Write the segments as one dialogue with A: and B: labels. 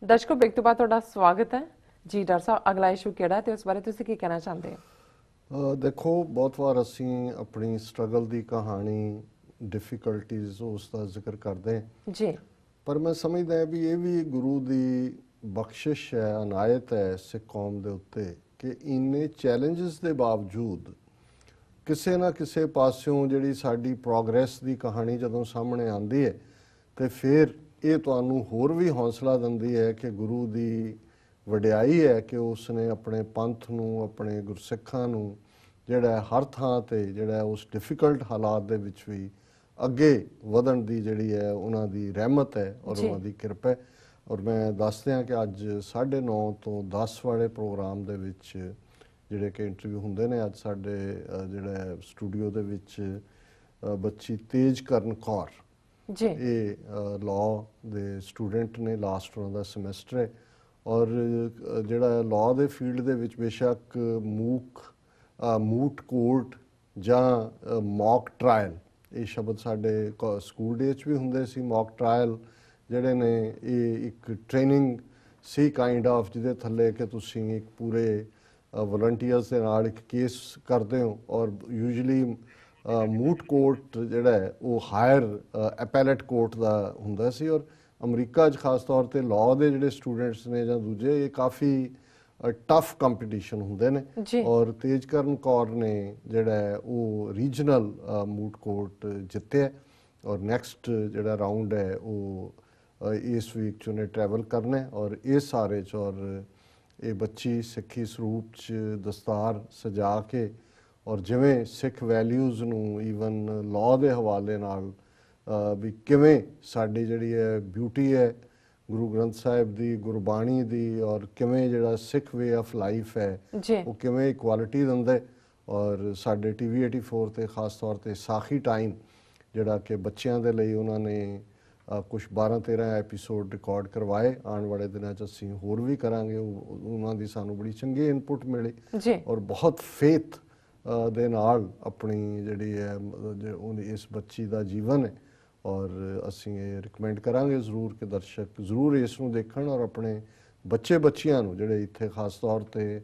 A: ਦਰਸ਼ਕੋ break ਤੋਂ ਬਾਅਦ ਤੁਹਾਡਾ ਸਵਾਗਤ ਹੈ ਜੀ। ਡਾਕਟਰ ਸਾਹਿਬ, ਅਗਲਾ ਇਸ਼ੂ ਕਿਹੜਾ ਤੇ ਉਸ ਬਾਰੇ ਤੁਸੀਂ ਕੀ ਕਹਿਣਾ ਚਾਹੁੰਦੇ ਹੋ?
B: ਦੇਖੋ, ਬਹੁਤ ਵਾਰ ਅਸੀਂ ਆਪਣੀ ਸਟਰਗਲ ਦੀ ਕਹਾਣੀ, ਡਿਫਿਕਲਟੀਜ਼ ਉਸ ਦਾ ਜ਼ਿਕਰ ਕਰਦੇ
A: ਜੀ,
B: ਪਰ ਮੈਂ ਸਮਝਦਾ ਵੀ ਇਹ ਵੀ ਗੁਰੂ ਦੀ ਬਖਸ਼ਿਸ਼ ਹੈ, ਅਨਾਇਤ ਹੈ ਸਿੱਖ ਕੌਮ ਦੇ ਉੱਤੇ ਕਿ ਇੰਨੇ ਚੈਲੰਜਸ ਦੇ ਬਾਵਜੂਦ ਕਿਸੇ ਨਾ ਕਿਸੇ ਪਾਸਿਓਂ ਜਿਹੜੀ ਸਾਡੀ ਪ੍ਰੋਗਰੈਸ ਦੀ ਕਹਾਣੀ ਜਦੋਂ ਸਾਹਮਣੇ ਆਉਂਦੀ ਹੈ ਤੇ ਫਿਰ ਇਹ ਤੁਹਾਨੂੰ ਹੋਰ ਵੀ ਹੌਸਲਾ ਦਿੰਦੀ ਹੈ ਕਿ ਗੁਰੂ ਦੀ ਵਡਿਆਈ ਹੈ ਕਿ ਉਸ ਨੇ ਆਪਣੇ ਪੰਥ ਨੂੰ, ਆਪਣੇ ਗੁਰਸਿੱਖਾਂ ਨੂੰ ਜਿਹੜਾ ਹਰ ਥਾਂ ਤੇ ਜਿਹੜਾ ਉਸ ਡਿਫਿਕਲਟ ਹਾਲਾਤ ਦੇ ਵਿੱਚ ਵੀ ਅੱਗੇ ਵਧਣ ਦੀ ਜਿਹੜੀ ਹੈ ਉਹਨਾਂ ਦੀ ਰਹਿਮਤ ਹੈ ਔਰ ਉਹਨਾਂ ਦੀ ਕਿਰਪਾ ਹੈ। ਔਰ ਮੈਂ ਦੱਸ ਦਿਆਂ ਕਿ ਅੱਜ 9:30 ਤੋਂ 10 ਵਾਲੇ ਪ੍ਰੋਗਰਾਮ ਦੇ ਵਿੱਚ ਜਿਹੜੇ ਕਿ ਇੰਟਰਵਿਊ ਹੁੰਦੇ ਨੇ, ਅੱਜ ਸਾਡੇ ਜਿਹੜਾ ਸਟੂਡੀਓ ਦੇ ਵਿੱਚ ਬੱਚੀ ਤੇਜਕਰਨ ਕੌਰ
A: ਜੀ,
B: ਇਹ ਲਾਅ ਦੇ ਸਟੂਡੈਂਟ ਨੇ, ਲਾਸਟ ਉਹਨਾਂ ਦਾ ਸਮੈਸਟਰ ਹੈ ਔਰ ਜਿਹੜਾ ਲਾਅ ਦੇ ਫੀਲਡ ਦੇ ਵਿੱਚ ਬੇਸ਼ੱਕ ਮੂਟ ਕੋਰਟ ਜਾਂ ਮੌਕ ਟਰਾਇਲ, ਇਹ ਸ਼ਬਦ ਸਾਡੇ ਸਕੂਲ ਡੇ 'ਚ ਵੀ ਹੁੰਦੇ ਸੀ। ਮੌਕ ਟਰਾਇਲ ਜਿਹੜੇ ਨੇ ਇਹ ਇੱਕ ਟ੍ਰੇਨਿੰਗ ਸੀ ਕਾਈਂਡ ਆਫ, ਜਿਹਦੇ ਥੱਲੇ ਕਿ ਤੁਸੀਂ ਇੱਕ ਪੂਰੇ ਵਲੰਟੀਅਰਸ ਦੇ ਨਾਲ ਇੱਕ ਕੇਸ ਕਰਦੇ ਹੋ ਔਰ ਯੂਜੂਅਲੀ ਮੂਟ ਕੋਰਟ ਜਿਹੜਾ ਹੈ ਉਹ ਹਾਇਰ ਐਪੈਲੇਟ ਕੋਰਟ ਦਾ ਹੁੰਦਾ ਸੀ। ਔਰ ਅਮਰੀਕਾ 'ਚ ਖਾਸ ਤੌਰ ਤੇ ਲਾਅ ਦੇ ਜਿਹੜੇ ਸਟੂਡੈਂਟਸ ਨੇ ਜਾਂ ਦੂਜੇ, ਇਹ ਕਾਫੀ ਟਫ ਕੰਪੀਟੀਸ਼ਨ ਹੁੰਦੇ ਨੇ ਔਰ ਤੇਜਕਰਨ ਕੌਰ ਨੇ ਜਿਹੜਾ ਹੈ ਉਹ ਰੀਜਨਲ ਮੂਟ ਕੋਰਟ ਜਿੱਤਿਆ ਔਰ ਨੈਕਸਟ ਜਿਹੜਾ ਰਾਊਂਡ ਹੈ ਉਹ ਇਸ ਵੀਕ 'ਚ ਉਹਨੇ ਟਰੈਵਲ ਕਰਨਾ ਔਰ ਇਸ ਸਾਰੇ 'ਚ ਔਰ ਇਹ ਬੱਚੀ ਸਿੱਖੀ ਸਰੂਪ 'ਚ ਦਸਤਾਰ ਸਜਾ ਕੇ ਔਰ ਜਿਵੇਂ ਸਿੱਖ ਵੈਲਿਊਜ਼ ਨੂੰ ਈਵਨ ਲਾਅ ਦੇ ਹਵਾਲੇ ਨਾਲ ਵੀ ਕਿਵੇਂ ਸਾਡੀ ਜਿਹੜੀ ਹੈ ਬਿਊਟੀ ਹੈ ਗੁਰੂ ਗ੍ਰੰਥ ਸਾਹਿਬ ਦੀ, ਗੁਰਬਾਣੀ ਦੀ, ਔਰ ਕਿਵੇਂ ਜਿਹੜਾ ਸਿੱਖ ਵੇ ਆਫ ਲਾਈਫ ਹੈ ਉਹ ਕਿਵੇਂ ਇਕੁਆਲਿਟੀ ਦਿੰਦਾ ਔਰ ਸਾਡੇ TV 84 ਤੇ ਖਾਸ ਤੌਰ ਤੇ ਸਾਖੀ ਟਾਈਮ ਜਿਹੜਾ ਕਿ ਬੱਚਿਆਂ ਦੇ ਲਈ ਉਹਨਾਂ ਨੇ ਕੁਝ 12-13 ਐਪੀਸੋਡ ਰਿਕਾਰਡ ਕਰਵਾਏ। ਆਉਣ ਵਾਲੇ ਦਿਨਾਂ 'ਚ ਅਸੀਂ ਹੋਰ ਵੀ ਕਰਾਂਗੇ। ਉਹਨਾਂ ਦੀ ਸਾਨੂੰ ਬੜੀ ਚੰਗੀ ਇਨਪੁਟ ਮਿਲੀ ਔਰ ਬਹੁਤ ਫੇਥ ਦੇ ਨਾਲ ਆਪਣੀ ਜਿਹੜੀ ਹੈ ਇਸ ਬੱਚੀ ਦਾ ਜੀਵਨ ਹੈ ਔਰ ਅਸੀਂ ਇਹ ਰਿਕਮੈਂਡ ਕਰਾਂਗੇ ਜ਼ਰੂਰ ਕਿ ਦਰਸ਼ਕ ਜ਼ਰੂਰ ਇਸ ਨੂੰ ਦੇਖਣ ਔਰ ਆਪਣੇ ਬੱਚਿਆਂ ਨੂੰ ਜਿਹੜੇ ਇੱਥੇ ਖਾਸ ਤੌਰ ਤੇ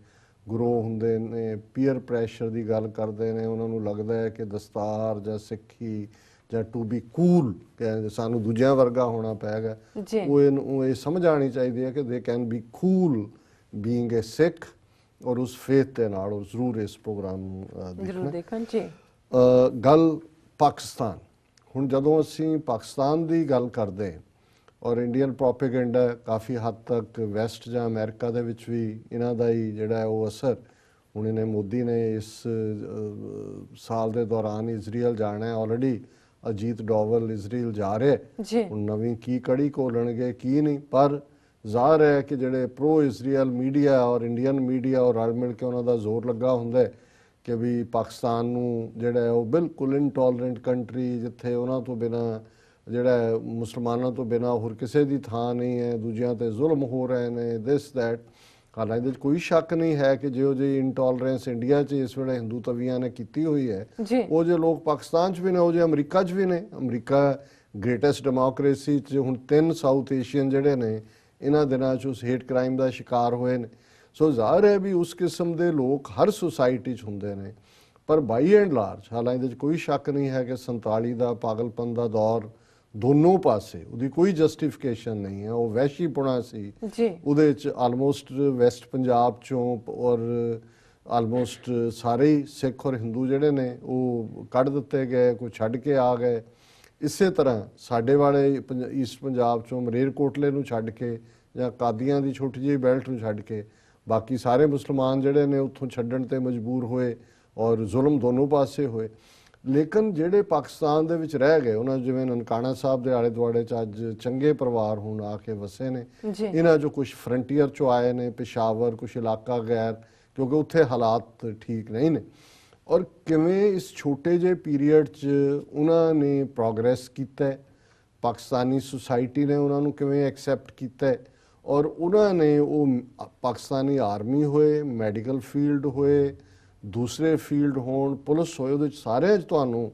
B: ਗੁਰੂ ਹੁੰਦੇ ਨੇ, ਪੀਅਰ ਪ੍ਰੈਸ਼ਰ ਦੀ ਗੱਲ ਕਰਦੇ ਨੇ, ਉਹਨਾਂ ਨੂੰ ਲੱਗਦਾ ਹੈ ਕਿ ਦਸਤਾਰ ਜਾਂ ਸਿੱਖੀ ਜਾਂ ਟੂ ਬੀ ਕੂਲ ਕਹਿੰਦੇ ਸਾਨੂੰ ਦੂਜਿਆਂ ਵਰਗਾ ਹੋਣਾ ਪਏਗਾ, ਉਹ ਇਹ ਸਮਝ ਆਉਣੀ ਚਾਹੀਦੀ ਹੈ ਕਿ they can be cool being a Sikh ਔਰ ਉਸ ਫੇਥ ਦੇ ਨਾਲ ਉਹ ਜ਼ਰੂਰ ਇਸ ਪ੍ਰੋਗਰਾਮ ਨੂੰ ਦੇਖਣ। ਗੱਲ ਪਾਕਿਸਤਾਨ, ਹੁਣ ਜਦੋਂ ਅਸੀਂ ਪਾਕਿਸਤਾਨ ਦੀ ਗੱਲ ਕਰਦੇ ਔਰ ਇੰਡੀਅਨ ਪ੍ਰੋਪੇਗੈਂਡਾ ਕਾਫੀ ਹੱਦ ਤੱਕ ਵੈਸਟ ਜਾਂ ਅਮਰੀਕਾ ਦੇ ਵਿੱਚ ਵੀ ਇਹਨਾਂ ਦਾ ਹੀ ਜਿਹੜਾ ਉਹ ਅਸਰ, ਹੁਣ ਇਹਨੇ ਮੋਦੀ ਨੇ ਇਸ ਸਾਲ ਦੇ ਦੌਰਾਨ ਇਜ਼ਰਾਈਲ ਜਾਣਾ ਹੈ, ਆਲਰੇਡੀ ਅਜੀਤ ਡੋਵਲ ਇਜ਼ਰਾਈਲ ਜਾ ਰਿਹਾ, ਹੁਣ ਨਵੀਂ ਕੀ ਕੜੀ ਘੋਲਣਗੇ ਕੀ ਨਹੀਂ, ਪਰ ਜ਼ਾਹਰ ਹੈ ਕਿ ਜਿਹੜੇ ਪ੍ਰੋ ਇਜ਼ਰਾਈਲ ਮੀਡੀਆ ਔਰ ਇੰਡੀਅਨ ਮੀਡੀਆ ਔਰ ਰਲ ਮਿਲ ਕੇ ਉਹਨਾਂ ਦਾ ਜ਼ੋਰ ਲੱਗਾ ਹੁੰਦਾ ਕਿ ਵੀ ਪਾਕਿਸਤਾਨ ਨੂੰ ਜਿਹੜਾ ਉਹ ਬਿਲਕੁਲ ਇਨਟੋਲਰੈਂਟ ਕੰਟਰੀ, ਜਿੱਥੇ ਉਹਨਾਂ ਤੋਂ ਬਿਨਾਂ ਜਿਹੜਾ ਮੁਸਲਮਾਨਾਂ ਤੋਂ ਬਿਨਾਂ ਹੋਰ ਕਿਸੇ ਦੀ ਥਾਂ ਨਹੀਂ ਹੈ, ਦੂਜਿਆਂ ਤੇ ਜ਼ੁਲਮ ਹੋ ਰਹੇ ਨੇ, ਦਿਸ ਦੈਟ। ਹਾਲਾਂਕਿ ਇਹਦੇ 'ਚ ਕੋਈ ਸ਼ੱਕ ਨਹੀਂ ਹੈ ਕਿ ਜਿਹੋ ਜਿਹੀ ਇਨਟੋਲਰੈਂਸ ਇੰਡੀਆ 'ਚ ਇਸ ਵੇਲੇ ਹਿੰਦੂ ਤਵੀਆਂ ਨੇ ਕੀਤੀ ਹੋਈ ਹੈ, ਉਹ ਜੇ ਲੋਕ ਪਾਕਿਸਤਾਨ 'ਚ ਵੀ ਨੇ, ਉਹ ਜੇ ਅਮਰੀਕਾ 'ਚ ਵੀ ਨੇ। ਅਮਰੀਕਾ ਗ੍ਰੇਟੈਸਟ ਡੈਮੋਕ੍ਰੇਸੀ 'ਚ ਹੁਣ 3 ਸਾਊਥ ਏਸ਼ੀਅਨ ਜਿਹੜੇ ਨੇ ਇਹਨਾਂ ਦਿਨਾਂ 'ਚ ਉਸ ਹੇਟ ਕ੍ਰਾਈਮ ਦਾ ਸ਼ਿਕਾਰ ਹੋਏ ਨੇ। ਸੋ ਜ਼ਾਹਰ ਹੈ ਵੀ ਉਸ ਕਿਸਮ ਦੇ ਲੋਕ ਹਰ ਸੁਸਾਇਟੀ 'ਚ ਹੁੰਦੇ ਨੇ, ਪਰ ਬਾਈ ਐਂਡ ਲਾਰਜ ਹਾਲਾਂਕਿ ਇਹਦੇ 'ਚ ਕੋਈ ਸ਼ੱਕ ਨਹੀਂ ਹੈ ਕਿ 47 ਦਾ ਪਾਗਲਪਨ ਦਾ ਦੌਰ ਦੋਨੋਂ ਪਾਸੇ ਉਹਦੀ ਕੋਈ ਜਸਟੀਫਿਕੇਸ਼ਨ ਨਹੀਂ ਹੈ, ਉਹ ਵਹਿਸ਼ੀਪੁਣਾ ਸੀ ਉਹਦੇ 'ਚ। ਆਲਮੋਸਟ ਵੈਸਟ ਪੰਜਾਬ 'ਚੋਂ ਔਰ ਆਲਮੋਸਟ ਸਾਰੇ ਹੀ ਸਿੱਖ ਔਰ ਹਿੰਦੂ ਜਿਹੜੇ ਨੇ ਉਹ ਕੱਢ ਦਿੱਤੇ ਗਏ, ਕੋਈ ਛੱਡ ਕੇ ਆ ਗਏ। ਇਸੇ ਤਰ੍ਹਾਂ ਸਾਡੇ ਵਾਲੇ ਈਸਟ ਪੰਜਾਬ 'ਚੋਂ ਮਰੇਰਕੋਟਲੇ ਨੂੰ ਛੱਡ ਕੇ ਜਾਂ ਕਾਦੀਆਂ ਦੀ ਛੋਟੀ ਜਿਹੀ ਬੈਲਟ ਨੂੰ ਛੱਡ ਕੇ ਬਾਕੀ ਸਾਰੇ ਮੁਸਲਮਾਨ ਜਿਹੜੇ ਨੇ ਉੱਥੋਂ ਛੱਡਣ ਤੇ ਮਜਬੂਰ ਹੋਏ ਔਰ ਜ਼ੁਲਮ ਦੋਨੋਂ ਪਾਸੇ ਹੋਏ। ਲੇਕਿਨ ਜਿਹੜੇ ਪਾਕਿਸਤਾਨ ਦੇ ਵਿੱਚ ਰਹਿ ਗਏ, ਉਹਨਾਂ ਜਿਵੇਂ ਨਨਕਾਣਾ ਸਾਹਿਬ ਦੇ ਆਲੇ ਦੁਆਲੇ 'ਚ ਅੱਜ ਚੰਗੇ ਪਰਿਵਾਰ ਹੁਣ ਆ ਕੇ ਵਸੇ ਨੇ, ਇਹਨਾਂ 'ਚੋਂ ਕੁਛ ਫਰੰਟੀਅਰ 'ਚੋਂ ਆਏ ਨੇ, ਪਿਸ਼ਾਵਰ, ਕੁਛ ਇਲਾਕਾ ਗੈਰ, ਕਿਉਂਕਿ ਉੱਥੇ ਹਾਲਾਤ ਠੀਕ ਨਹੀਂ ਨੇ। ਔਰ ਕਿਵੇਂ ਇਸ ਛੋਟੇ ਜਿਹੇ ਪੀਰੀਅਡ 'ਚ ਉਹਨਾਂ ਨੇ ਪ੍ਰੋਗਰੈਸ ਕੀਤਾ, ਪਾਕਿਸਤਾਨੀ ਸੁਸਾਇਟੀ ਨੇ ਉਹਨਾਂ ਨੂੰ ਕਿਵੇਂ ਐਕਸੈਪਟ ਕੀਤਾ ਔਰ ਉਹਨਾਂ ਨੇ ਉਹ ਪਾਕਿਸਤਾਨੀ ਆਰਮੀ ਹੋਏ, ਮੈਡੀਕਲ ਫੀਲਡ ਹੋਏ, ਦੂਸਰੇ ਫੀਲਡ ਹੋਣ, ਪੁਲਿਸ ਹੋਏ, ਉਹਦੇ 'ਚ ਸਾਰਿਆਂ 'ਚ ਤੁਹਾਨੂੰ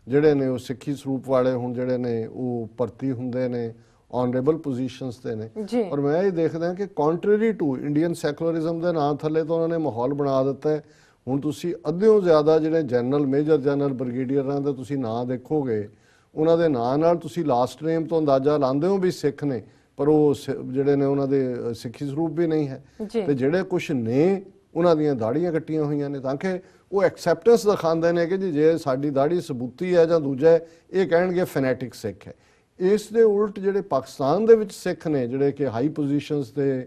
B: ਜਿਹੜੇ ਨੇ ਉਹ ਸਿੱਖੀ ਸਰੂਪ ਵਾਲੇ ਹੁਣ ਜਿਹੜੇ ਨੇ ਉਹ ਭਰਤੀ ਹੁੰਦੇ ਨੇ ਔਨਰੇਬਲ ਪੋਜੀਸ਼ਨਸ ਤੇ ਨੇ।
A: ਜੀ
B: ਔਰ ਮੈਂ ਇਹ ਦੇਖਦਾ ਕਿ ਕੰਟਰਰੀ ਟੂ ਇੰਡੀਅਨ ਸੈਕੂਲਰਿਜ਼ਮ ਦੇ ਨਾਂ ਥੱਲੇ ਤੋਂ ਉਹਨਾਂ ਨੇ ਮਾਹੌਲ ਬਣਾ ਦਿੱਤਾ ਹੈ। ਹੁਣ ਤੁਸੀਂ ਅੱਧਿਓਂ ਜ਼ਿਆਦਾ ਜਿਹੜੇ ਜਨਰਲ, ਮੇਜਰ ਜਨਰਲ, ਬ੍ਰਿਗੇਡੀਅਰਾਂ ਦੇ ਤੁਸੀਂ ਨਾਂ ਦੇਖੋਗੇ, ਉਹਨਾਂ ਦੇ ਨਾਂ ਨਾਲ ਤੁਸੀਂ ਲਾਸਟ ਨੇਮ ਤੋਂ ਅੰਦਾਜ਼ਾ ਲਾਉਂਦੇ ਹੋ ਵੀ ਸਿੱਖ ਨੇ, ਪਰ ਉਹ ਜਿਹੜੇ ਨੇ ਉਹਨਾਂ ਦੇ ਸਿੱਖੀ ਸਰੂਪ ਵੀ ਨਹੀਂ ਹੈ।
A: ਜੀ
B: ਤੇ ਜਿਹੜੇ ਕੁਛ ਨੇ ਉਹਨਾਂ ਦੀਆਂ ਦਾੜੀਆਂ ਕੱਟੀਆਂ ਹੋਈਆਂ ਨੇ, ਤਾਂ ਕਿ ਉਹ ਐਕਸੈਪਟੈਂਸ ਦਿਖਾਉਂਦੇ ਨੇ ਕਿ ਜੀ ਜੇ ਸਾਡੀ ਦਾੜੀ ਸਬੂਤੀ ਹੈ ਜਾਂ ਦੂਜਾ ਹੈ, ਇਹ ਕਹਿਣਗੇ ਫੈਨੈਟਿਕ ਸਿੱਖ ਹੈ। ਇਸ ਦੇ ਉਲਟ ਜਿਹੜੇ ਪਾਕਿਸਤਾਨ ਦੇ ਵਿੱਚ ਸਿੱਖ ਨੇ, ਜਿਹੜੇ ਕਿ ਹਾਈ ਪੋਜੀਸ਼ਨਸ ਤੇ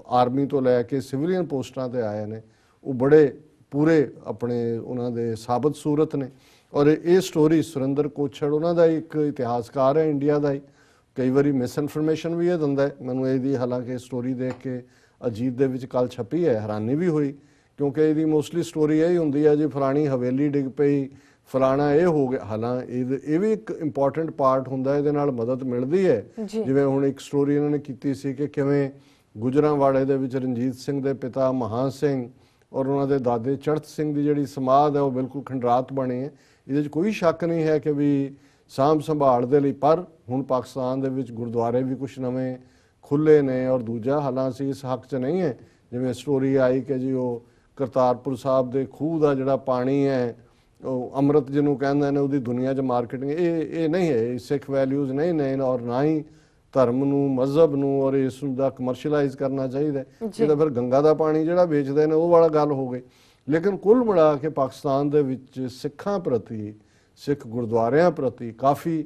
B: ਆਰਮੀ ਤੋਂ ਲੈ ਕੇ ਸਿਵਲੀਅਨ ਪੋਸਟਾਂ ਤੇ ਆਏ ਨੇ, ਉਹ ਬੜੇ ਪੂਰੇ ਆਪਣੇ ਉਹਨਾਂ ਦੇ ਸਾਬਤ ਸੂਰਤ ਨੇ। ਔਰ ਇਹ ਸਟੋਰੀ ਸੁਰਿੰਦਰ ਕੋਛੜ ਉਹਨਾਂ ਦਾ ਇੱਕ ਇਤਿਹਾਸਕਾਰ ਹੈ ਇੰਡੀਆ ਦਾ ਹੀ, ਕਈ ਵਾਰੀ ਮਿਸ ਇਨਫੋਰਮੇਸ਼ਨ ਵੀ ਇਹ ਦਿੰਦਾ ਹੈ ਮੈਨੂੰ ਇਹਦੀ। ਹਾਲਾਂਕਿ ਸਟੋਰੀ ਦੇਖ ਕੇ ਅਜੀਤ ਦੇ ਵਿੱਚ ਕੱਲ ਛਪੀ ਹੈ, ਹੈਰਾਨੀ ਵੀ ਹੋਈ, ਕਿਉਂਕਿ ਇਹਦੀ ਮੋਸਟਲੀ ਸਟੋਰੀ ਇਹ ਹੀ ਹੁੰਦੀ ਹੈ ਜੀ ਫਲਾਣੀ ਹਵੇਲੀ ਡਿੱਗ ਪਈ, ਫਲਾਣਾ ਇਹ ਹੋ ਗਿਆ। ਹਾਲਾਂ ਇਹ ਵੀ ਇੱਕ ਇੰਪੋਰਟੈਂਟ ਪਾਰਟ ਹੁੰਦਾ, ਇਹਦੇ ਨਾਲ ਮਦਦ ਮਿਲਦੀ ਹੈ। ਜਿਵੇਂ ਹੁਣ ਇੱਕ ਸਟੋਰੀ ਇਹਨਾਂ ਨੇ ਕੀਤੀ ਸੀ ਕਿ ਕਿਵੇਂ ਗੁਜਰਾਂਵਾੜੇ ਦੇ ਵਿੱਚ ਰਣਜੀਤ ਸਿੰਘ ਦੇ ਪਿਤਾ ਮਹਾਂ ਸਿੰਘ ਔਰ ਉਹਨਾਂ ਦੇ ਦਾਦੇ ਚੜ੍ਹਤ ਸਿੰਘ ਦੀ ਜਿਹੜੀ ਸਮਾਧ ਹੈ ਉਹ ਬਿਲਕੁਲ ਖੰਡਰਾਤ ਬਣੀ ਹੈ। ਇਹਦੇ 'ਚ ਕੋਈ ਸ਼ੱਕ ਨਹੀਂ ਹੈ ਕਿ ਵੀ ਸਾਂਭ ਸੰਭਾਲ ਦੇ ਲਈ, ਪਰ ਹੁਣ ਪਾਕਿਸਤਾਨ ਦੇ ਵਿੱਚ ਗੁਰਦੁਆਰੇ ਵੀ ਕੁਛ ਨਵੇਂ ਖੁੱਲ੍ਹੇ ਨੇ। ਔਰ ਦੂਜਾ, ਹਾਲਾਂਕਿ ਇਸ ਹੱਕ 'ਚ ਨਹੀਂ ਹੈ, ਜਿਵੇਂ ਸਟੋਰੀ ਆਈ ਕਿ ਜੀ ਉਹ ਕਰਤਾਰਪੁਰ ਸਾਹਿਬ ਦੇ ਖੂਹ ਦਾ ਜਿਹੜਾ ਪਾਣੀ ਹੈ, ਉਹ ਅੰਮ੍ਰਿਤ ਜਿਹਨੂੰ ਕਹਿੰਦੇ ਨੇ, ਉਹਦੀ ਦੁਨੀਆ 'ਚ ਮਾਰਕੀਟਿੰਗ, ਇਹ ਨਹੀਂ ਹੈ, ਸਿੱਖ ਵੈਲਿਊਜ਼ ਨਹੀਂ ਨੇ, ਔਰ ਨਾ ਹੀ ਧਰਮ ਨੂੰ, ਮਜ਼ਹਬ ਨੂੰ ਔਰ ਇਸ ਦਾ ਕਮਰਸ਼ੀਅਲਾਈਜ਼ ਕਰਨਾ ਚਾਹੀਦਾ। ਇਹ ਤਾਂ ਫਿਰ ਗੰਗਾ ਦਾ ਪਾਣੀ ਜਿਹੜਾ ਵੇਚਦੇ ਨੇ ਉਹ ਵਾਲਾ ਗੱਲ ਹੋ ਗਈ। ਲੇਕਿਨ ਕੁੱਲ ਮਿਲਾ ਕੇ ਪਾਕਿਸਤਾਨ ਦੇ ਵਿੱਚ ਸਿੱਖਾਂ ਪ੍ਰਤੀ, ਸਿੱਖ ਗੁਰਦੁਆਰਿਆਂ ਪ੍ਰਤੀ ਕਾਫੀ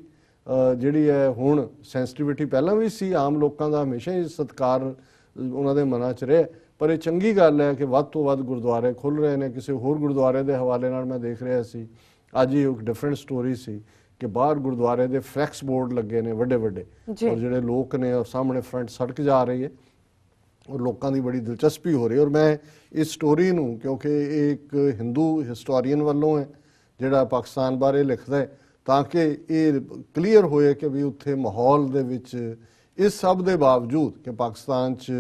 B: ਜਿਹੜੀ ਹੈ ਹੁਣ ਸੈਂਸਿਟੀਵਿਟੀ ਪਹਿਲਾਂ ਵੀ ਸੀ, ਆਮ ਲੋਕਾਂ ਦਾ ਹਮੇਸ਼ਾ ਹੀ ਸਤਿਕਾਰ ਉਹਨਾਂ ਦੇ ਮਨਾਂ 'ਚ ਰਿਹਾ। ਪਰ ਇਹ ਚੰਗੀ ਗੱਲ ਹੈ ਕਿ ਵੱਧ ਤੋਂ ਵੱਧ ਗੁਰਦੁਆਰੇ ਖੁੱਲ੍ਹ ਰਹੇ ਨੇ। ਕਿਸੇ ਹੋਰ ਗੁਰਦੁਆਰੇ ਦੇ ਹਵਾਲੇ ਨਾਲ ਮੈਂ ਦੇਖ ਰਿਹਾ ਸੀ ਅੱਜ ਹੀ, ਇੱਕ ਡਿਫਰੈਂਟ ਸਟੋਰੀ ਸੀ ਕਿ ਬਾਹਰ ਗੁਰਦੁਆਰੇ ਦੇ ਫਲੈਕਸ ਬੋਰਡ ਲੱਗੇ ਨੇ ਵੱਡੇ ਵੱਡੇ, ਔਰ ਜਿਹੜੇ ਲੋਕ ਨੇ ਉਹ ਸਾਹਮਣੇ ਫਰੰਟ ਸੜਕ ਜਾ ਰਹੀ ਹੈ ਔਰ ਲੋਕਾਂ ਦੀ ਬੜੀ ਦਿਲਚਸਪੀ ਹੋ ਰਹੀ ਹੈ। ਔਰ ਮੈਂ ਇਸ ਸਟੋਰੀ ਨੂੰ, ਕਿਉਂਕਿ ਇਹ ਇੱਕ ਹਿੰਦੂ ਹਿਸਟੋਰੀਅਨ ਵੱਲੋਂ ਹੈ ਜਿਹੜਾ ਪਾਕਿਸਤਾਨ ਬਾਰੇ ਲਿਖਦਾ ਹੈ, ਤਾਂ ਕਿ ਇਹ ਕਲੀਅਰ ਹੋਏ ਕਿ ਵੀ ਉੱਥੇ ਮਾਹੌਲ ਦੇ ਵਿੱਚ ਇਸ ਸਭ ਦੇ ਬਾਵਜੂਦ ਕਿ ਪਾਕਿਸਤਾਨ 'ਚ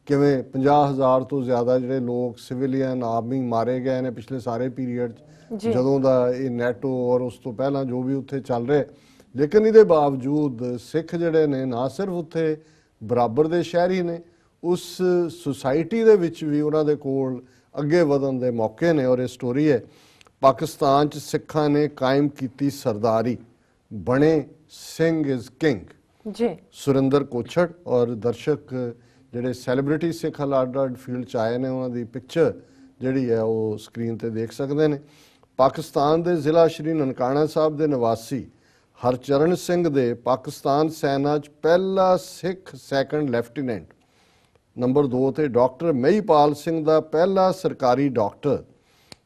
B: ਕਿਵੇਂ 50,000 ਤੋਂ ਜ਼ਿਆਦਾ ਜਿਹੜੇ ਲੋਕ ਸਿਵਲੀਅਨ ਆਰਮੀ ਮਾਰੇ ਗਏ ਨੇ ਪਿਛਲੇ ਸਾਰੇ ਪੀਰੀਅਡ 'ਚ, ਜਦੋਂ ਦਾ ਇਹ ਨੈਟੋ ਔਰ ਉਸ ਤੋਂ ਪਹਿਲਾਂ ਜੋ ਵੀ ਉੱਥੇ ਚੱਲ ਰਿਹਾ। ਲੇਕਿਨ ਇਹਦੇ ਬਾਵਜੂਦ ਸਿੱਖ ਜਿਹੜੇ ਨੇ ਨਾ ਸਿਰਫ ਉੱਥੇ ਬਰਾਬਰ ਦੇ ਸ਼ਹਿਰੀ ਨੇ, ਉਸ ਸੁਸਾਇਟੀ ਦੇ ਵਿੱਚ ਵੀ ਉਹਨਾਂ ਦੇ ਕੋਲ ਅੱਗੇ ਵਧਣ ਦੇ ਮੌਕੇ ਨੇ। ਔਰ ਇਹ ਸਟੋਰੀ ਹੈ, ਪਾਕਿਸਤਾਨ 'ਚ ਸਿੱਖਾਂ ਨੇ ਕਾਇਮ ਕੀਤੀ ਸਰਦਾਰੀ, ਬਣੇ ਸਿੰਘ ਇਜ਼ ਕਿੰਗ। ਜੀ ਸੁਰਿੰਦਰ ਕੋਛੜ ਔਰ ਦਰਸ਼ਕ ਜਿਹੜੇ ਸੈਲੀਬ੍ਰਿਟੀ ਸਿੱਖ ਅੱਡ ਫੀਲਡ 'ਚ ਆਏ ਨੇ, ਉਹਨਾਂ ਦੀ ਪਿਕਚਰ ਜਿਹੜੀ ਹੈ ਉਹ ਸਕਰੀਨ ਤੇ ਦੇਖ ਸਕਦੇ ਨੇ। ਪਾਕਿਸਤਾਨ ਦੇ ਜ਼ਿਲ੍ਹਾ ਸ਼੍ਰੀ ਨਨਕਾਣਾ ਸਾਹਿਬ ਦੇ ਨਿਵਾਸੀ ਹਰਚਰਨ ਸਿੰਘ ਦੇ ਪਾਕਿਸਤਾਨ ਸੈਨਾ 'ਚ ਪਹਿਲਾ ਸਿੱਖ ਸੈਕੰਡ ਲੈਫਟੀਨੈਂਟ, ਨੰਬਰ 2 ਤੇ ਡਾਕਟਰ ਮਹੀਪਾਲ ਸਿੰਘ ਦਾ ਪਹਿਲਾ ਸਰਕਾਰੀ ਡਾਕਟਰ,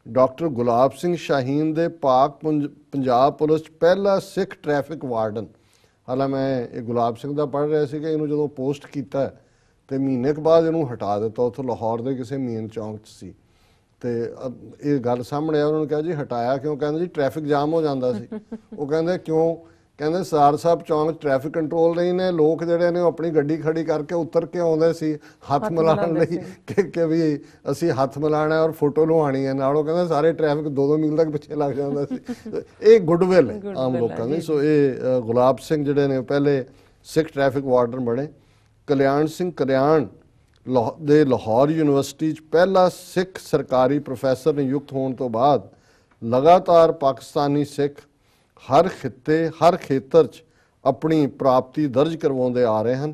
B: ਡਾਕਟਰ ਗੁਲਾਬ ਸਿੰਘ ਸ਼ਾਹੀਨ ਦੇ ਪਾਕ ਪੰਜਾਬ ਪੁਲਿਸ 'ਚ ਪਹਿਲਾ ਸਿੱਖ ਟ੍ਰੈਫਿਕ ਵਾਰਡਨ। ਹਾਲਾਂ ਮੈਂ ਇਹ ਗੁਲਾਬ ਸਿੰਘ ਦਾ ਪੜ੍ਹ ਰਿਹਾ ਸੀ ਕਿ ਇਹਨੂੰ ਜਦੋਂ ਪੋਸਟ ਕੀਤਾ ਤੇ ਮਹੀਨੇ ਕੁ ਬਾਅਦ ਇਹਨੂੰ ਹਟਾ ਦਿੱਤਾ, ਉੱਥੋਂ ਲਾਹੌਰ ਦੇ ਕਿਸੇ ਮੇਨ ਚੌਂਕ 'ਚ ਸੀ। ਤੇ ਇਹ ਗੱਲ ਸਾਹਮਣੇ ਆ, ਉਹਨਾਂ ਨੂੰ ਕਿਹਾ ਜੀ ਹਟਾਇਆ ਕਿਉਂ? ਕਹਿੰਦੇ ਜੀ ਟ੍ਰੈਫਿਕ ਜਾਮ ਹੋ ਜਾਂਦਾ ਸੀ। ਉਹ ਕਹਿੰਦੇ ਕਿਉਂ? ਕਹਿੰਦੇ ਸਰਦਾਰ ਸਾਹਿਬ ਚੌਂਕ ਟ੍ਰੈਫਿਕ ਕੰਟਰੋਲ ਨਹੀਂ ਨੇ, ਲੋਕ ਜਿਹੜੇ ਨੇ ਉਹ ਆਪਣੀ ਗੱਡੀ ਖੜੀ ਕਰਕੇ ਉਤਰ ਕੇ ਆਉਂਦੇ ਸੀ ਹੱਥ ਮਿਲਾਉਣ ਲਈ ਕਿ ਵੀ ਅਸੀਂ ਹੱਥ ਮਿਲਾਉਣਾ ਔਰ ਫੋਟੋ ਲਵਾਉਣੀ ਹੈ ਨਾਲ। ਉਹ ਕਹਿੰਦੇ ਸਾਰੇ ਟ੍ਰੈਫਿਕ 2-2 ਮੀਲ ਤੱਕ ਪਿੱਛੇ ਲੱਗ ਜਾਂਦਾ ਸੀ। ਇਹ ਗੁੱਡਵਿਲ ਹੈ ਆਮ ਲੋਕਾਂ ਦੀ। ਸੋ ਇਹ ਗੁਲਾਬ ਸਿੰਘ ਜਿਹੜੇ ਨੇ ਪਹਿਲੇ ਸਿੱਖ ਟ੍ਰੈਫਿਕ ਵਾਰਡਨ ਬਣੇ। ਕਲਿਆਣ ਸਿੰਘ ਕਲਿਆਣ ਦੇ ਲਾਹੌਰ ਯੂਨੀਵਰਸਿਟੀ 'ਚ ਪਹਿਲਾ ਸਿੱਖ ਸਰਕਾਰੀ ਪ੍ਰੋਫੈਸਰ ਨਿਯੁਕਤ ਹੋਣ ਤੋਂ ਬਾਅਦ ਲਗਾਤਾਰ ਪਾਕਿਸਤਾਨੀ ਸਿੱਖ ਹਰ ਖਿੱਤੇ, ਹਰ ਖੇਤਰ 'ਚ ਆਪਣੀ ਪ੍ਰਾਪਤੀ ਦਰਜ ਕਰਵਾਉਂਦੇ ਆ ਰਹੇ ਹਨ।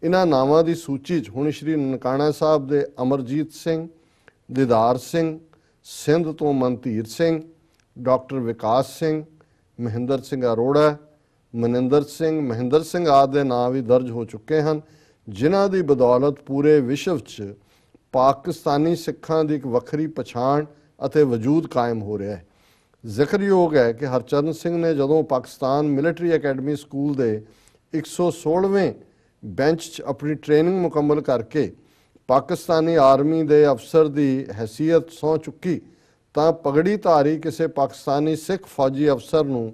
B: ਇਹਨਾਂ ਨਾਵਾਂ ਦੀ ਸੂਚੀ 'ਚ ਹੁਣ ਸ਼੍ਰੀ ਨਨਕਾਣਾ ਸਾਹਿਬ ਦੇ ਅਮਰਜੀਤ ਸਿੰਘ, ਦੀਦਾਰ ਸਿੰਘ, ਸਿੰਧ ਤੋਂ ਮਨਧੀਰ ਸਿੰਘ, ਡਾਕਟਰ ਵਿਕਾਸ ਸਿੰਘ, ਮਹਿੰਦਰ ਸਿੰਘ ਅਰੋੜਾ, ਮਨਿੰਦਰ ਸਿੰਘ, ਮਹਿੰਦਰ ਸਿੰਘ ਆਦਿ ਦੇ ਨਾਂ ਵੀ ਦਰਜ ਹੋ ਚੁੱਕੇ ਹਨ, ਜਿਨ੍ਹਾਂ ਦੀ ਬਦੌਲਤ ਪੂਰੇ ਵਿਸ਼ਵ 'ਚ ਪਾਕਿਸਤਾਨੀ ਸਿੱਖਾਂ ਦੀ ਇੱਕ ਵੱਖਰੀ ਪਛਾਣ ਅਤੇ ਵਜੂਦ ਕਾਇਮ ਹੋ ਰਿਹਾ ਹੈ। ਜ਼ਿਕਰਯੋਗ ਹੈ ਕਿ ਹਰਚਰਨ ਸਿੰਘ ਨੇ ਜਦੋਂ ਪਾਕਿਸਤਾਨ ਮਿਲਟਰੀ ਅਕੈਡਮੀ ਸਕੂਲ ਦੇ 116ਵੇਂ ਬੈਂਚ 'ਚ ਆਪਣੀ ਟ੍ਰੇਨਿੰਗ ਮੁਕੰਮਲ ਕਰਕੇ ਪਾਕਿਸਤਾਨੀ ਆਰਮੀ ਦੇ ਅਫਸਰ ਦੀ ਹੈਸੀਅਤ ਸਹੁੰ ਚੁੱਕੀ, ਤਾਂ ਪਗੜੀ ਧਾਰੀ ਕਿਸੇ ਪਾਕਿਸਤਾਨੀ ਸਿੱਖ ਫੌਜੀ ਅਫਸਰ ਨੂੰ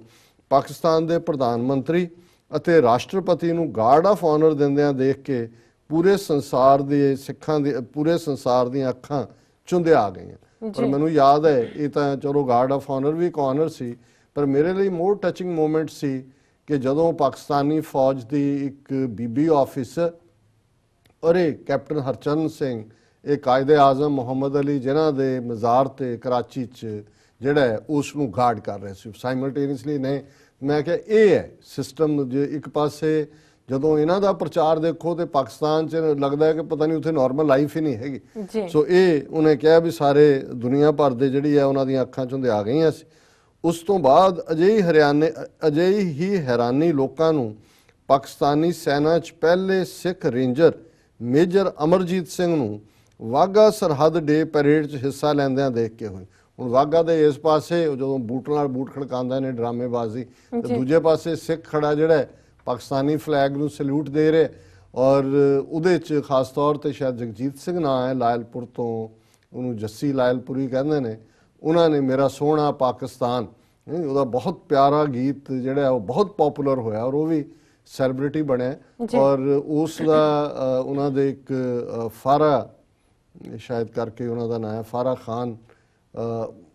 B: ਪਾਕਿਸਤਾਨ ਦੇ ਪ੍ਰਧਾਨ ਮੰਤਰੀ ਅਤੇ ਰਾਸ਼ਟਰਪਤੀ ਨੂੰ ਗਾਰਡ ਆਫ ਆਨਰ ਦਿੰਦਿਆਂ ਦੇਖ ਕੇ ਪੂਰੇ ਸੰਸਾਰ ਦੇ ਸਿੱਖਾਂ ਦੇ ਪੂਰੇ ਸੰਸਾਰ ਦੀਆਂ ਅੱਖਾਂ ਚੁੰਧਿਆ ਆ ਗਈਆਂ। ਪਰ ਮੈਨੂੰ ਯਾਦ ਹੈ, ਇਹ ਤਾਂ ਚਲੋ ਗਾਰਡ ਆਫ ਆਨਰ ਵੀ ਇੱਕ ਆਨਰ ਸੀ, ਪਰ ਮੇਰੇ ਲਈ ਮੋਰ ਟੱਚਿੰਗ ਮੂਮੈਂਟ ਸੀ ਕਿ ਜਦੋਂ ਪਾਕਿਸਤਾਨੀ ਫੌਜ ਦੀ ਇੱਕ ਬੀਬੀ ਆਫਿਸਰ ਔਰ ਇਹ ਕੈਪਟਨ ਹਰਚਰਨ ਸਿੰਘ, ਇਹ ਕਾਇਦੇ ਆਜ਼ਮ ਮੁਹੰਮਦ ਅਲੀ ਜਿਨ੍ਹਾਂ ਦੇ ਮਜ਼ਾਰ ਤੇ ਕਰਾਚੀ 'ਚ ਜਿਹੜਾ ਹੈ ਉਸ ਨੂੰ ਗਾਰਡ ਕਰ ਰਹੇ ਸੀ ਸਾਈਮਲਟੇਨੀਅਸਲੀ ਨੇ। ਮੈਂ ਕਿਹਾ ਇਹ ਹੈ ਸਿਸਟਮ। ਜੇ ਇੱਕ ਪਾਸੇ ਜਦੋਂ ਇਹਨਾਂ ਦਾ ਪ੍ਰਚਾਰ ਦੇਖੋ ਤੇ ਪਾਕਿਸਤਾਨ 'ਚ ਲੱਗਦਾ ਹੈ ਕਿ ਪਤਾ ਨਹੀਂ ਉੱਥੇ ਨਾਰਮਲ ਲਾਈਫ ਹੀ ਨਹੀਂ ਹੈਗੀ। ਸੋ ਇਹ ਉਹਨੇ ਕਿਹਾ ਵੀ ਸਾਰੇ ਦੁਨੀਆ ਭਰ ਦੇ ਜਿਹੜੀ ਹੈ ਉਹਨਾਂ ਦੀਆਂ ਅੱਖਾਂ 'ਚੋਂ ਦੇ ਆ ਗਈਆਂ ਸੀ। ਉਸ ਤੋਂ ਬਾਅਦ ਅਜਿਹੀ ਹੀ ਹੈਰਾਨੀ ਲੋਕਾਂ ਨੂੰ ਪਾਕਿਸਤਾਨੀ ਸੈਨਾ 'ਚ ਪਹਿਲੇ ਸਿੱਖ ਰੇਂਜਰ ਮੇਜਰ ਅਮਰਜੀਤ ਸਿੰਘ ਨੂੰ ਵਾਘਾ ਸਰਹੱਦ ਡੇ ਪੈਰੇਡ 'ਚ ਹਿੱਸਾ ਲੈਂਦਿਆਂ ਦੇਖ ਕੇ ਹੋਈ। ਹੁਣ ਵਾਘਾ ਦੇ ਇਸ ਪਾਸੇ ਜਦੋਂ ਬੂਟ ਨਾਲ ਬੂਟ ਖੜਕਾਉਂਦੇ ਨੇ ਡਰਾਮੇਬਾਜ਼ੀ, ਤੇ ਦੂਜੇ ਪਾਸੇ ਸਿੱਖ ਖੜਾ ਜਿਹੜਾ ਪਾਕਿਸਤਾਨੀ ਫਲੈਗ ਨੂੰ ਸਲੂਟ ਦੇ ਰਿਹਾ। ਔਰ ਉਹਦੇ 'ਚ ਖਾਸ ਤੌਰ ਤੇ ਸ਼ਾਇਦ ਜਗਜੀਤ ਸਿੰਘ ਨਾਂ ਹੈ ਲਾਇਲਪੁਰ ਤੋਂ, ਉਹਨੂੰ ਜੱਸੀ ਲਾਇਲਪੁਰੀ ਕਹਿੰਦੇ ਨੇ, ਉਹਨਾਂ ਨੇ ਮੇਰਾ ਸੋਹਣਾ ਪਾਕਿਸਤਾਨ, ਉਹਦਾ ਬਹੁਤ ਪਿਆਰਾ ਗੀਤ ਜਿਹੜਾ ਉਹ ਬਹੁਤ ਪਪੂਲਰ ਹੋਇਆ ਔਰ ਉਹ ਵੀ ਸੈਲੀਬ੍ਰਿਟੀ ਬਣਿਆ। ਔਰ ਉਸ ਦਾ ਉਹਨਾਂ ਦੇ ਇੱਕ ਫਾਰਾ ਸ਼ਾਇਦ ਕਰਕੇ ਉਹਨਾਂ ਦਾ ਨਾਂ ਹੈ ਫਾਰਾ ਖਾਨ,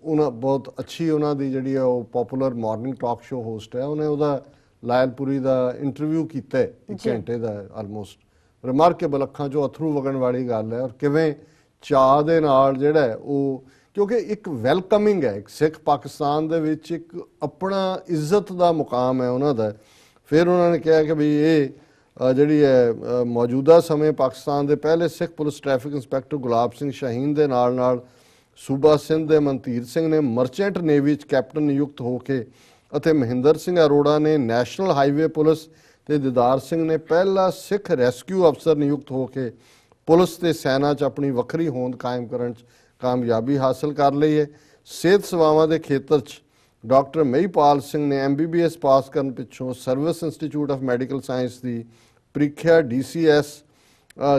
B: ਉਹਨਾਂ ਬਹੁਤ ਅੱਛੀ ਉਹਨਾਂ ਦੀ ਜਿਹੜੀ ਹੈ ਉਹ popular morning talk show host ਹੈ। ਉਹਨੇ ਉਹਦਾ ਲਾਇਲਪੁਰੀ ਦਾ ਇੰਟਰਵਿਊ ਕੀਤਾ 1 ਘੰਟੇ ਦਾ ਆਲਮੋਸਟ। ਰਿਮਾਰਕੇਬਲ, ਅੱਖਾਂ 'ਚੋਂ ਅਥਰੂ ਵਗਣ ਵਾਲੀ ਗੱਲ ਹੈ। ਔਰ ਕਿਵੇਂ ਚਾਅ ਦੇ ਨਾਲ ਜਿਹੜਾ ਉਹ, ਕਿਉਂਕਿ ਇੱਕ ਵੈਲਕਮਿੰਗ ਹੈ ਇੱਕ ਸਿੱਖ ਪਾਕਿਸਤਾਨ ਦੇ ਵਿੱਚ, ਇੱਕ ਆਪਣਾ ਇੱਜ਼ਤ ਦਾ ਮੁਕਾਮ ਹੈ ਉਹਨਾਂ ਦਾ। ਫਿਰ ਉਹਨਾਂ ਨੇ ਕਿਹਾ ਕਿ ਵੀ ਇਹ ਜਿਹੜੀ ਹੈ ਮੌਜੂਦਾ ਸਮੇਂ ਪਾਕਿਸਤਾਨ ਦੇ ਪਹਿਲੇ ਸਿੱਖ police traffic inspector Gulab Singh Shaheen ਦੇ ਨਾਲ ਸੂਬਾ ਸਿੰਧ ਦੇ ਮਨਤੀਰ ਸਿੰਘ ਨੇ ਮਰਚੈਂਟ ਨੇਵੀ 'ਚ ਕੈਪਟਨ ਨਿਯੁਕਤ ਹੋ ਕੇ ਅਤੇ ਮਹਿੰਦਰ ਸਿੰਘ ਅਰੋੜਾ ਨੇ ਨੈਸ਼ਨਲ ਹਾਈਵੇ ਪੁਲਿਸ ਤੇ ਦੀਦਾਰ ਸਿੰਘ ਨੇ ਪਹਿਲਾ ਸਿੱਖ ਰੈਸਕਿਊ ਅਫਸਰ ਨਿਯੁਕਤ ਹੋ ਕੇ ਪੁਲਿਸ ਤੇ ਸੈਨਾ 'ਚ ਆਪਣੀ ਵੱਖਰੀ ਹੋਂਦ ਕਾਇਮ ਕਰਨ 'ਚ ਕਾਮਯਾਬੀ ਹਾਸਲ ਕਰ ਲਈ ਹੈ। ਸਿਹਤ ਸੇਵਾਵਾਂ ਦੇ ਖੇਤਰ 'ਚ ਡਾਕਟਰ ਮਹੀਪਾਲ ਸਿੰਘ ਨੇ MBBS ਪਾਸ ਕਰਨ ਪਿੱਛੋਂ service institute of medical science ਦੀ ਪ੍ਰੀਖਿਆ DCS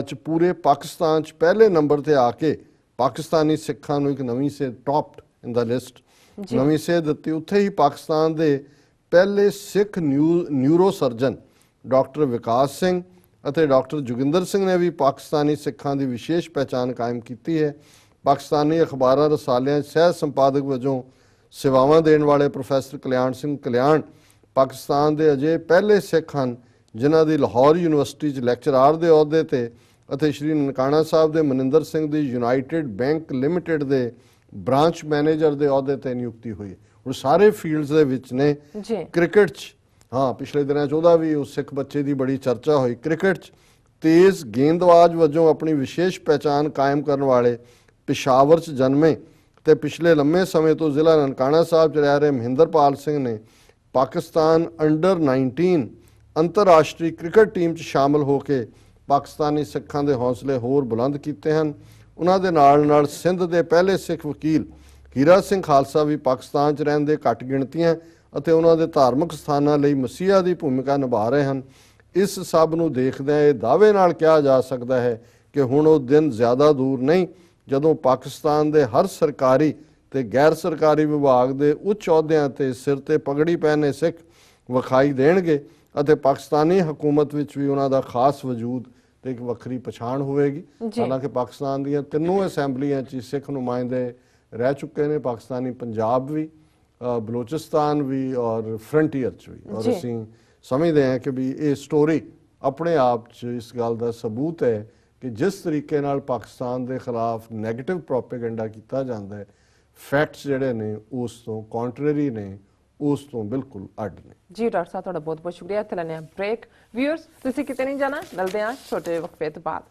B: 'ਚ ਪੂਰੇ ਪਾਕਿਸਤਾਨ 'ਚ ਪਹਿਲੇ ਨੰਬਰ ਤੇ ਆ ਕੇ ਪਾਕਿਸਤਾਨੀ ਸਿੱਖਾਂ ਨੂੰ ਇੱਕ ਨਵੀਂ ਸੇਧ ਟੌਪਡ ਇਨ ਦਾ ਲਿਸਟ ਨਵੀਂ ਸੇਧ ਦਿੱਤੀ। ਉੱਥੇ ਹੀ ਪਾਕਿਸਤਾਨ ਦੇ ਪਹਿਲੇ ਸਿੱਖ ਨਿਊਰੋ ਸਰਜਨ ਡਾਕਟਰ ਵਿਕਾਸ ਸਿੰਘ ਅਤੇ ਡਾਕਟਰ ਜੋਗਿੰਦਰ ਸਿੰਘ ਨੇ ਵੀ ਪਾਕਿਸਤਾਨੀ ਸਿੱਖਾਂ ਦੀ ਵਿਸ਼ੇਸ਼ ਪਹਿਚਾਣ ਕਾਇਮ ਕੀਤੀ ਹੈ। ਪਾਕਿਸਤਾਨੀ ਅਖਬਾਰਾਂ ਰਸਾਲਿਆਂ 'ਚ ਸਹਿ ਸੰਪਾਦਕ ਵਜੋਂ ਸੇਵਾਵਾਂ ਦੇਣ ਵਾਲੇ ਪ੍ਰੋਫੈਸਰ ਕਲਿਆਣ ਸਿੰਘ ਕਲਿਆਣ ਪਾਕਿਸਤਾਨ ਦੇ ਅਜੇ ਪਹਿਲੇ ਸਿੱਖ ਹਨ ਜਿਨ੍ਹਾਂ ਦੀ ਲਾਹੌਰ ਯੂਨੀਵਰਸਿਟੀ 'ਚ ਲੈਕਚਰਾਰ ਦੇ ਅਹੁਦੇ ਤੇ ਅਤੇ ਸ਼੍ਰੀ ਨਨਕਾਣਾ ਸਾਹਿਬ ਦੇ ਮਨਿੰਦਰ ਸਿੰਘ ਦੀ ਯੂਨਾਈਟਿਡ ਬੈਂਕ ਲਿਮਟਿਡ ਦੇ ਬ੍ਰਾਂਚ ਮੈਨੇਜਰ ਦੇ ਅਹੁਦੇ ਤੇ ਨਿਯੁਕਤੀ ਹੋਈ। ਉਹ ਸਾਰੇ ਫੀਲਡਸ ਦੇ ਵਿੱਚ ਨੇ। ਕ੍ਰਿਕਟ 'ਚ ਪਿਛਲੇ ਦਿਨਾਂ 'ਚ ਉਹਦਾ ਵੀ ਉਸ ਸਿੱਖ ਬੱਚੇ ਦੀ ਬੜੀ ਚਰਚਾ ਹੋਈ। ਕ੍ਰਿਕਟ 'ਚ ਤੇਜ਼ ਗੇਂਦਬਾਜ਼ ਵਜੋਂ ਆਪਣੀ ਵਿਸ਼ੇਸ਼ ਪਹਿਚਾਣ ਕਾਇਮ ਕਰਨ ਵਾਲੇ ਪਿਸ਼ਾਵਰ 'ਚ ਜਨਮੇ ਤੇ ਪਿਛਲੇ ਲੰਮੇ ਸਮੇਂ ਤੋਂ ਜ਼ਿਲ੍ਹਾ ਨਨਕਾਣਾ ਸਾਹਿਬ 'ਚ ਰਹਿ ਰਹੇ ਮਹਿੰਦਰਪਾਲ ਸਿੰਘ ਨੇ ਪਾਕਿਸਤਾਨ ਅੰਡਰ 19 ਅੰਤਰਰਾਸ਼ਟਰੀ ਕ੍ਰਿਕਟ ਟੀਮ 'ਚ ਸ਼ਾਮਲ ਹੋ ਕੇ ਪਾਕਿਸਤਾਨੀ ਸਿੱਖਾਂ ਦੇ ਹੌਸਲੇ ਹੋਰ ਬੁਲੰਦ ਕੀਤੇ ਹਨ। ਉਹਨਾਂ ਦੇ ਨਾਲ ਸਿੰਧ ਦੇ ਪਹਿਲੇ ਸਿੱਖ ਵਕੀਲ ਹੀਰਾ ਸਿੰਘ ਖਾਲਸਾ ਵੀ ਪਾਕਿਸਤਾਨ 'ਚ ਰਹਿੰਦੇ ਘੱਟ ਗਿਣਤੀਆਂ ਅਤੇ ਉਹਨਾਂ ਦੇ ਧਾਰਮਿਕ ਸਥਾਨਾਂ ਲਈ ਮਸੀਹਾ ਦੀ ਭੂਮਿਕਾ ਨਿਭਾ ਰਹੇ ਹਨ। ਇਸ ਸਭ ਨੂੰ ਦੇਖਦਿਆਂ ਇਹ ਦਾਅਵੇ ਨਾਲ ਕਿਹਾ ਜਾ ਸਕਦਾ ਹੈ ਕਿ ਹੁਣ ਉਹ ਦਿਨ ਜ਼ਿਆਦਾ ਦੂਰ ਨਹੀਂ ਜਦੋਂ ਪਾਕਿਸਤਾਨ ਦੇ ਹਰ ਸਰਕਾਰੀ ਤੇ ਗੈਰ ਸਰਕਾਰੀ ਵਿਭਾਗ ਦੇ ਉੱਚ ਅਹੁਦਿਆਂ ਤੇ ਸਿਰ ਤੇ ਪਗੜੀ ਪਹਿਨੇ ਸਿੱਖ ਵਿਖਾਈ ਦੇਣਗੇ ਅਤੇ ਪਾਕਿਸਤਾਨੀ ਹਕੂਮਤ ਵਿੱਚ ਵੀ ਉਹਨਾਂ ਦਾ ਖਾਸ ਵਜੂਦ ਤੇ ਇੱਕ ਵੱਖਰੀ ਪਛਾਣ ਹੋਵੇਗੀ। ਹਾਲਾਂਕਿ ਪਾਕਿਸਤਾਨ ਦੀਆਂ ਤਿੰਨੋਂ ਅਸੈਂਬਲੀਆਂ 'ਚ ਸਿੱਖ ਨੁਮਾਇੰਦੇ ਰਹਿ ਚੁੱਕੇ ਨੇ, ਪਾਕਿਸਤਾਨੀ ਪੰਜਾਬ ਵੀ, ਬਲੋਚਿਸਤਾਨ ਵੀ ਔਰ ਫਰੰਟੀਅਰ 'ਚ ਵੀ। ਔਰ ਅਸੀਂ ਸਮਝਦੇ ਹਾਂ ਕਿ ਵੀ ਇਹ ਸਟੋਰੀ ਆਪਣੇ ਆਪ 'ਚ ਇਸ ਗੱਲ ਦਾ ਸਬੂਤ ਹੈ ਕਿ ਜਿਸ ਤਰੀਕੇ ਨਾਲ ਪਾਕਿਸਤਾਨ ਦੇ ਖਿਲਾਫ ਨੈਗੇਟਿਵ ਪ੍ਰੋਪੇਗੈਂਡਾ ਕੀਤਾ ਜਾਂਦਾ ਹੈ, ਫੈਕਟਸ ਜਿਹੜੇ ਨੇ ਉਸ ਤੋਂ ਕੰਟਰਰੀ ਨੇ, ਉਸ ਤੋਂ ਬਿਲਕੁਲ ਅੱਡ ਨੇ।
A: ਜੀ ਡਾਕਟਰ ਸਾਹਿਬ, ਤੁਹਾਡਾ ਬਹੁਤ ਬਹੁਤ ਸ਼ੁਕਰੀਆ। ਇੱਥੇ ਲੈਂਦੇ ਹਾਂ ਬ੍ਰੇਕ। ਵਿਊਅਰਸ, ਤੁਸੀਂ ਕਿਤੇ ਨਹੀਂ ਜਾਣਾ, ਮਿਲਦੇ ਹਾਂ ਛੋਟੇ ਵਕਫੇ ਤੋਂ ਬਾਅਦ।